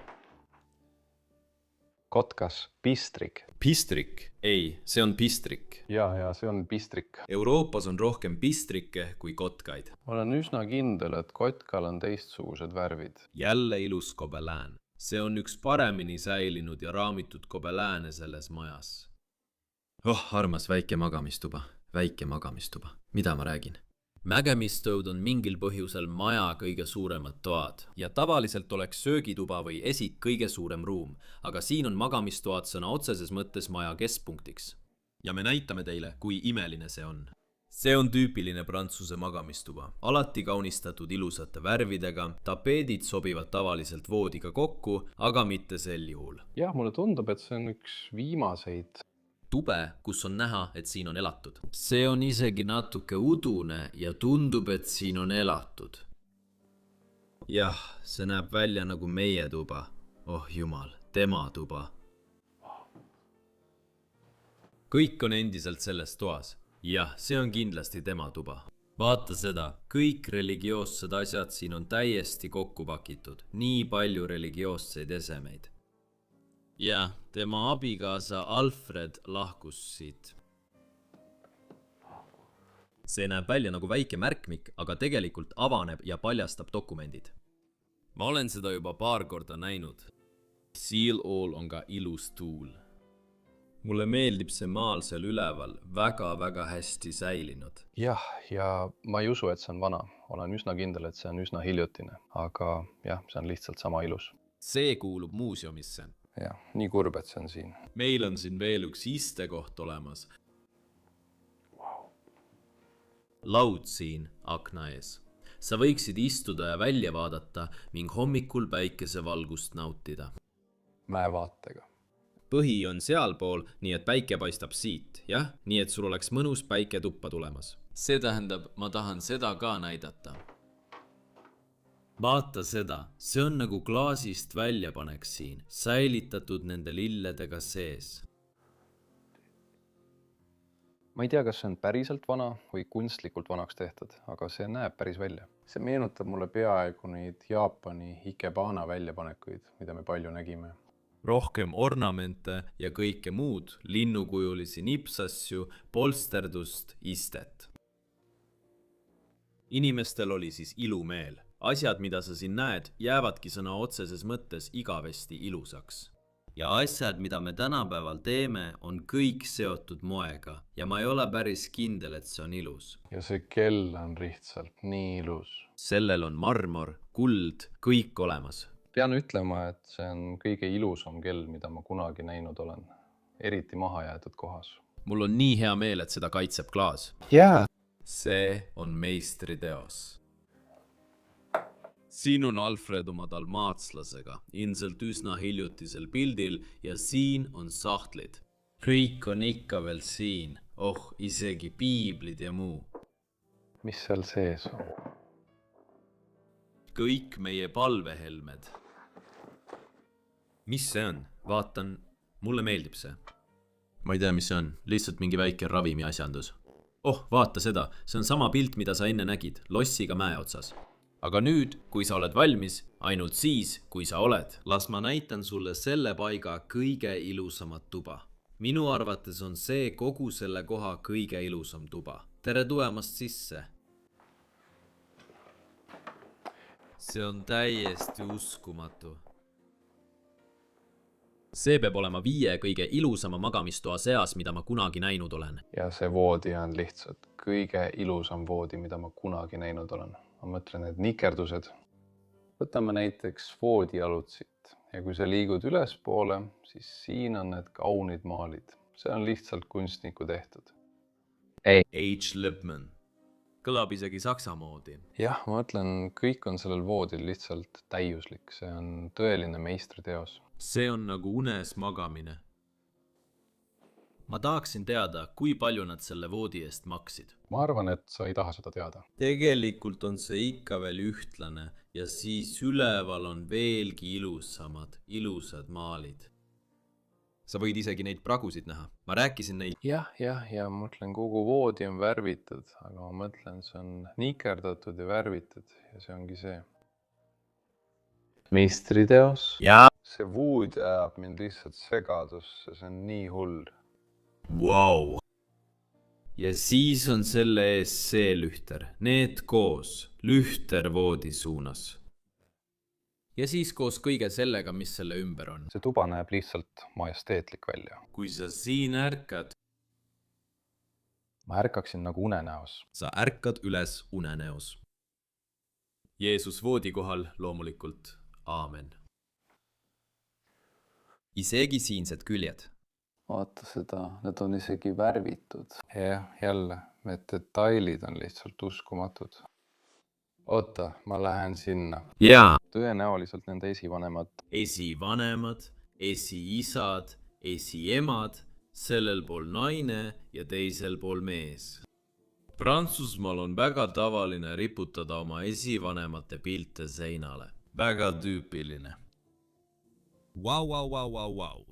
Kotkas, pistrik. Pistrik? Ei, see on pistrik. Ja, see on pistrik. Euroopas on rohkem pistrikke kui kotkaid. Olen üsna kindel, et kotkal on teistsugused värvid. Jälle ilus gobelään. See on üks paremini säilinud ja raamitud gobelääne selles majas. Oh, armas väike magamistuba. Väike magamistuba. Mida ma räägin? Mägemistööd on mingil põhjusel maja kõige suuremad toad ja tavaliselt oleks söögituba või esik kõige suurem ruum, aga siin on magamistoad sõna otseses mõttes maja keskpunktiks. Ja me näitame teile, kui imeline see on. See on tüüpiline Prantsuse magamistuba, alati kaunistatud ilusate värvidega, tapeedid sobivad tavaliselt voodiga kokku, aga mitte sel juhul. Jah, mulle tundub, et see on üks viimaseid tube, kus on näha, et siin on elatud. See on isegi natuke udune ja tundub, et siin on elatud. Jah, see näeb välja nagu meie tuba. Oh jumal, tema tuba. Kõik on endiselt selles toas. Jah, see on kindlasti tema tuba. Vaata seda, kõik religioossed asjad siin on täiesti kokku pakitud. Nii palju religioosseid esemeid. Ja, tema abikaasa Alfred lahkus siit. See näeb välja nagu väike märkmik, aga tegelikult avaneb ja paljastab dokumendid. Ma olen seda juba paar korda näinud. Seal all on ka ilus tuul. Mulle meeldib see maal seal üleval, väga hästi säilinud. Jah, ja ma ei usu, et see on vana. Olen üsna kindel, et see on üsna hiljutine. Aga jah, see on lihtsalt sama ilus. see kuulub muuseumisse. jah, nii kurb, et see on siin. Meil on siin veel üks istekoht olemas. Laud siin akna ees. Sa võiksid istuda ja välja vaadata ning hommikul päikesevalgust nautida. Mäevaatega. Põhi on sealpool, nii et päike paistab siit, jah? Nii et sul oleks mõnus päike tuppa tulemas. See tähendab, ma tahan seda ka näidata. Vaata seda, see on nagu klaasist väljapanek siin, säilitatud nende lilledega sees. Ma ei tea, kas see on päriselt vana või kunstlikult vanaks tehtud, aga see näeb päris välja. See meenutab mulle peaaegu neid Jaapani Ikebana väljapanekuid, mida me palju nägime. Rohkem ornamente ja kõike muud, linnukujulisi nipsasju, polsterdust, istet. Inimestel oli siis ilumeel. Asjad, mida sa siin näed, jäävadki sõna otseses mõttes igavesti ilusaks. Ja asjad, mida me tänapäeval teeme, on kõik seotud moega ja ma ei ole päris kindel, et see on ilus. Ja see kell on lihtsalt nii ilus. Sellel on marmor, kuld, kõik olemas. Pean ütlema, et see on kõige ilusam kell, mida ma kunagi näinud olen. Eriti mahajäetud kohas. Mul on nii hea meel, et seda kaitseb klaas. Jaa. See on meistriteos. Siin on Alfred oma dalmaatslasega, ilmselt üsna hiljutisel pildil ja siin on sahtlid. Kõik on ikka veel siin. Isegi piiblid ja muu. Mis seal sees on? Kõik meie palvehelmed. Mis see on? Vaatan, mulle meeldib see. Ma ei tea, mis see on. Lihtsalt mingi väike ravimi asjandus. Vaata seda. See on sama pilt, mida sa enne nägid. Lossiga mäe otsas. Aga nüüd, kui sa oled valmis, ainult siis, kui sa oled, las ma näitan sulle selle paiga kõige ilusamat tuba. Minu arvates on see kogu selle koha kõige ilusam tuba. Tere tulemast sisse. See on täiesti uskumatu. See peab olema 5 kõige ilusama magamistoa seas, mida ma kunagi näinud olen. Ja see voodi on lihtsalt kõige ilusam voodi, mida ma kunagi näinud olen. Ma mõtlen need nikerdused. Võtame näiteks voodialud siit. Ja kui sa liigud ülespoole, siis siin on need kaunid maalid. See on lihtsalt kunstniku tehtud. H. Lippmann. Kõlab isegi saksa moodi. Jah, ma mõtlen, kõik on sellel voodil lihtsalt täiuslik. See on tõeline meistriteos. See on nagu unes magamine. Ma tahaksin teada, kui palju nad selle voodi eest maksid. Ma arvan, et sa ei taha seda teada. Tegelikult on see ikka veel ühtlane ja siis üleval on veelgi ilusad maalid. Sa võid isegi neid pragusid näha. Ma rääkisin neid. Ja mõtlen, kogu voodi on värvitud, aga ma mõtlen, see on nikerdatud ja värvitud ja see ongi see. Meistriteos? Ja. See vood ajab mind lihtsalt segadusse, see on nii hull. Wow. Ja siis on selle ees see lühter. Need koos. Lühter voodi suunas. Ja siis koos kõige sellega, mis selle ümber on. See tuba näeb lihtsalt majesteetlik välja. Kui sa siin ärkad. Ma ärkaksin nagu unenäos. Sa ärkad üles unenäos. Jeesus voodi kohal loomulikult. Aamen. Isegi siinsed küljed. Vaata seda, need on isegi värvitud. Jälle, need detailid on lihtsalt uskumatud. Oota, ma lähen sinna. Jaa. Tõenäoliselt nende esivanemad. Esivanemad, esiisad, esiemad, sellel pool naine ja teisel pool mees. Prantsusmaal on väga tavaline riputada oma esivanemate pilte seinale. Väga tüüpiline. Wow.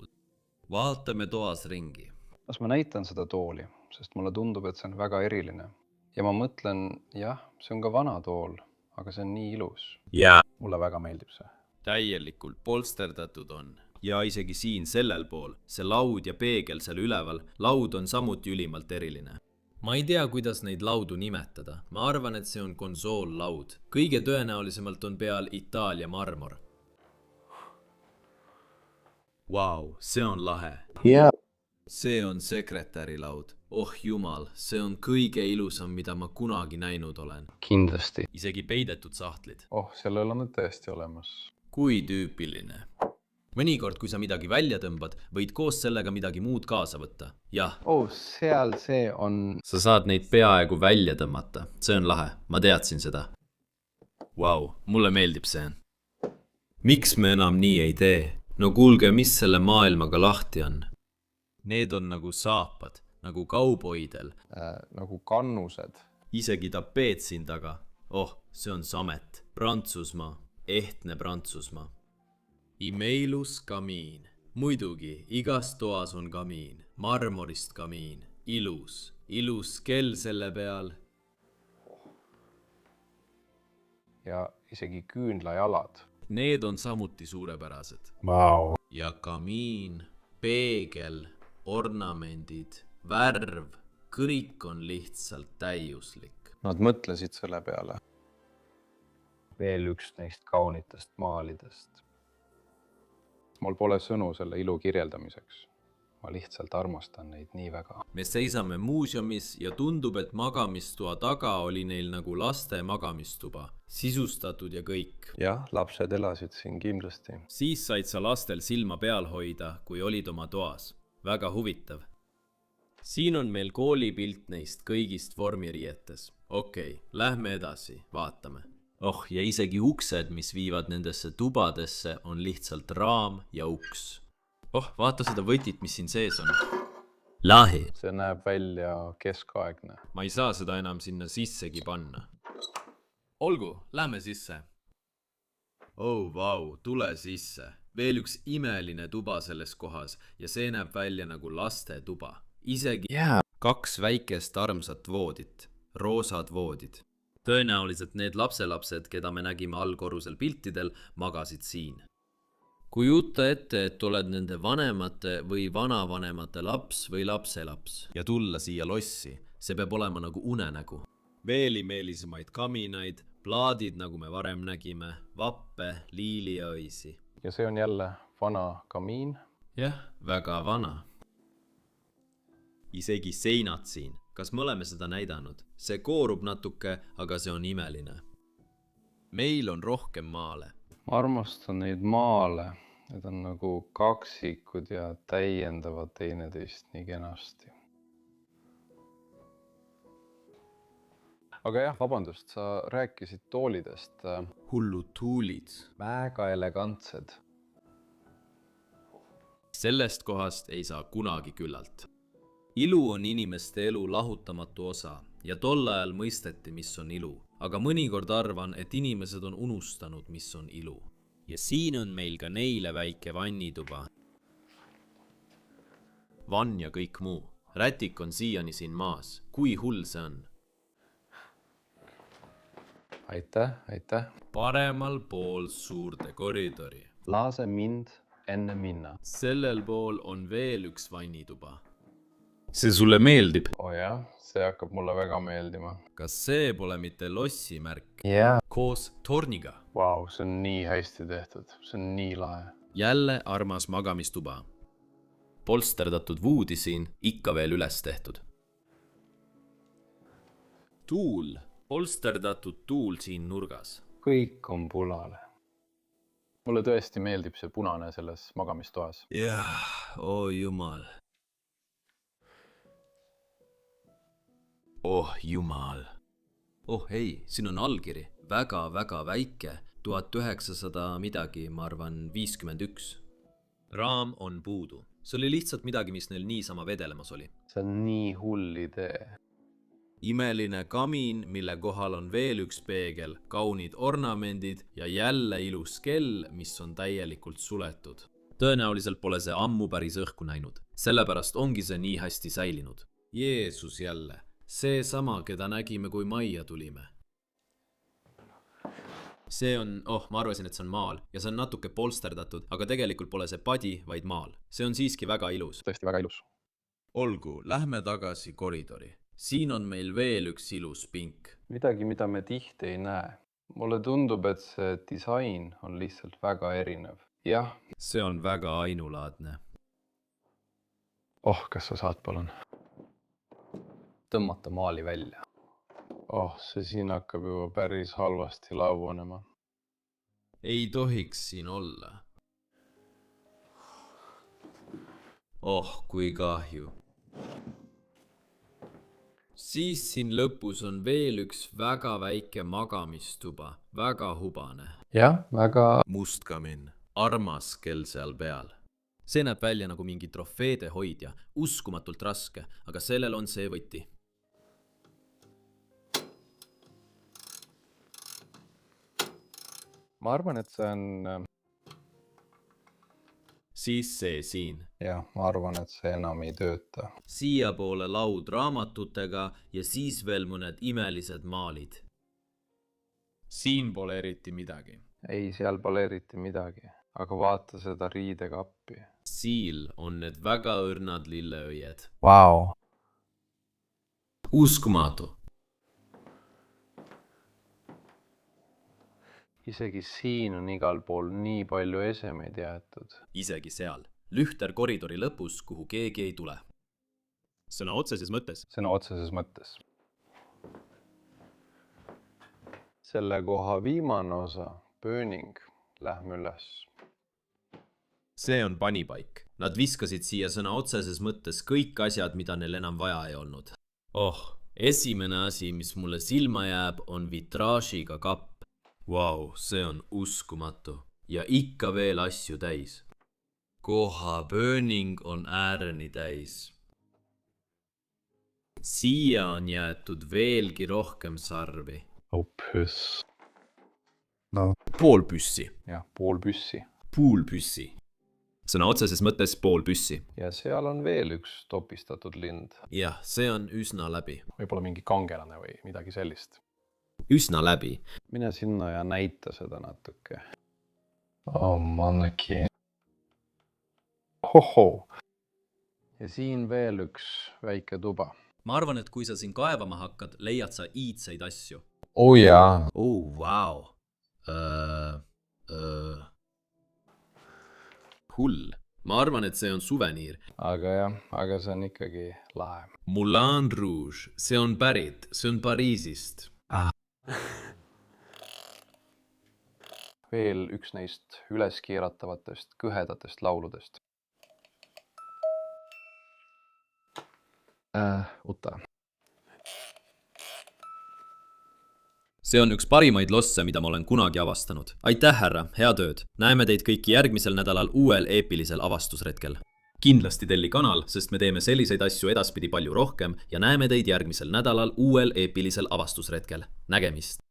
Vaatame toas ringi. Kas ma näitan seda tooli, sest mulle tundub, et see on väga eriline. Ja ma mõtlen, jah, see on ka vana tool, aga see on nii ilus. Ja. Mulle väga meeldib see. Täielikult polsterdatud on. Ja isegi siin sellel pool, see laud ja peegel seal üleval, laud on samuti ülimalt eriline. Ma ei tea, kuidas neid laudu nimetada. Ma arvan, et see on konsoollaud. Kõige tõenäolisemalt on peal Itaalia marmor. Wow, see on lahe. Yeah. See on sekretäri laud. Jumal, see on kõige ilusam, mida ma kunagi näinud olen. Kindlasti. Isegi peidetud sahtlid. Sellel on tõesti olemas. kui tüüpiline. Mõnikord, kui sa midagi välja tõmbad, võid koos sellega midagi muud kaasa võtta. Jah, oh, seal see on. sa saad neid peaaegu välja tõmmata. See on lahe, ma teadsin seda. Vau, mulle meeldib see. Miks me enam nii ei tee? No kuulge, mis selle maailmaga lahti on? Need on nagu saapad, nagu kauboidel. Nagu kannused. Isegi tapeet siin taga. Oh, see on samet. Prantsusmaa, ehtne Prantsusmaa. Imeilus kamiin. Muidugi, igas toas on kamiin. Marmorist kamiin. Ilus. Ilus kell selle peal. Ja isegi küünlajalad. Need on samuti suurepärased. Vau. Ja kamiin, peegel, ornamendid, värv, kõik on lihtsalt täiuslik. Nad mõtlesid selle peale. Veel üks neist kaunitest maalidest. Mul pole sõnu selle ilu kirjeldamiseks. Ma lihtsalt armastan neid nii väga. Me seisame muuseumis ja tundub, et magamistoa taga oli neil nagu laste magamistuba. Sisustatud ja kõik. Jah, lapsed elasid siin kindlasti. Siis said sa lastel silma peal hoida, kui olid oma toas. Väga huvitav. Siin on meil koolipilt neist kõigist vormiriietes. Okei, lähme edasi, vaatame. Oh, ja isegi uksed, mis viivad nendesse tubadesse, on lihtsalt raam ja uks. Oh, vaata seda võtit, mis siin sees on. Lahi. See näeb välja keskaegne. Ma ei saa seda enam sinna sissegi panna. Olgu, lähme sisse. Oh, vau, tule sisse. Veel üks imeline tuba selles kohas ja see näeb välja nagu laste tuba. Isegi 2 väikest armsat voodit. Roosad voodid. Tõenäoliselt need lapselapsed, keda me nägime allkorrusel piltidel, magasid siin. Kujuta ette, et oled nende vanemate või vanavanemate laps või lapselaps ja tulla siia lossi. See peab olema nagu unenägu. Veel imelisemaid kaminaid, plaadid, nagu me varem nägime, vappe, liiliõisi. Ja see on jälle vana kamiin. Jah, väga vana. Isegi seinad siin. Kas me oleme seda näidanud? See koorub natuke, aga see on imeline. Meil on rohkem maale. Ma armastan neid maale. Need on nagu kaksikud ja täiendavad teineteist nii kenasti. Aga jah, vabandust, sa rääkisid toolidest. Hullud tuulid. Väga elegantsed. Sellest kohast ei saa kunagi küllalt. Ilu on inimeste elu lahutamatu osa ja tol ajal mõisteti, mis on ilu. Aga mõnikord arvan, et inimesed on unustanud, mis on ilu. Ja siin on meil ka neile väike vannituba. Vann ja kõik muu. Rätik on siiani siin maas. Kui hull see on? Aitäh. Paremal pool suurde koridori. Lase mind enne minna. Sellel pool on veel üks vannituba. See sulle meeldib? Oh jah, see hakkab mulle väga meeldima. Kas see pole mitte lossimärk? Jah. Koos torniga. Vau, see on nii hästi tehtud. See on nii lahe. Jälle armas magamistuba. Polsterdatud voodi siin, ikka veel üles tehtud. Tuul. Polsterdatud tuul siin nurgas. Kõik on punane. Mulle tõesti meeldib see punane selles magamistoas. Jah, oo jumal. Oh jumal. Oh ei, siin on allkiri. Väga väike. 1900 midagi, ma arvan 51. Raam on puudu. See oli lihtsalt midagi, mis neil niisama vedelemas oli. See on nii hull idee. Imeline kamiin, mille kohal on veel üks peegel, kaunid ornamendid ja jälle ilus kell, mis on täielikult suletud. Tõenäoliselt pole see ammu päris õhku näinud. Sellepärast ongi see nii hästi säilinud. Jeesus jälle. See sama, keda nägime, kui majja tulime. See on, ma arvasin, et see on maal ja see on natuke polsterdatud, aga tegelikult pole see padi, vaid maal. See on siiski väga ilus. Tõesti väga ilus. Olgu, lähme tagasi koridori. Siin on meil veel üks ilus pink. Midagi, mida me tihti ei näe. Mulle tundub, et see disain on lihtsalt väga erinev. Jah. See on väga ainulaadne. Oh, kas sa saad palun? Tõmmata maali välja. Oh, see siin hakkab juba päris halvasti lauanema. ei tohiks siin olla. Oh, kui kahju. Siis siin lõpus on veel üks väga väike magamistuba, väga hubane. jah, väga... Mustkamin, armas kell seal peal. See näeb välja nagu mingi trofeede hoidja, uskumatult raske, aga sellel on see võti. ma arvan, et see on... Siis see siin. jah, ma arvan, et see enam ei tööta. Siia poole laud raamatutega ja siis veel mõned imelised maalid. Siin pole eriti midagi. ei, seal pole eriti midagi. Aga vaata seda riidekappi. Siil on need väga õrnad lilleõied. Vau. Uskumatu. Isegi siin on igal pool nii palju esemeid jäetud. Isegi seal. Lühter koridori lõpus, kuhu keegi ei tule. Sõna otseses mõttes. Sõna otseses mõttes. Selle koha viimane osa, burning, lähme üles. See on panipaik. Nad viskasid siia sõna otseses mõttes kõik asjad, mida neil enam vaja ei olnud. Oh, esimene asi, mis mulle silma jääb, on vitraažiga kapp. Vau, see on uskumatu. Ja ikka veel asju täis. Koha burning on ääreni täis. Siia on jäetud veelgi rohkem sarvi. Püss. No. Pool püssi. jah, pool püssi. Pool püssi. Sõna otseses mõttes pool püssi. Ja seal on veel üks topistatud lind. Jah, see on üsna läbi. Võib-olla mingi kangelane või midagi sellist. Üsna läbi. Mine sinna ja näita seda natuke. Oh, manneki. Hoho. Ja siin veel üks väike tuba. Ma arvan, et kui sa siin kaevama hakkad, leiad sa iidseid asju. Oh jaa. Oh, vau. Hull. Ma arvan, et see on suveniir. Aga jah, aga see on ikkagi lahe. Moulin Rouge. See on pärit. See on Pariisist. Veel üks neist üleskiiratavatest kõhedatest lauludest. Uta. See on üks parimaid losse, mida ma olen kunagi avastanud. Aitäh, härra, hea tööd. Näeme teid kõiki järgmisel nädalal uuel eepilisel avastusretkel. Kindlasti telli kanal, sest me teeme selliseid asju edaspidi palju rohkem ja näeme teid järgmisel nädalal uuel eepilisel avastusretkel. Nägemist!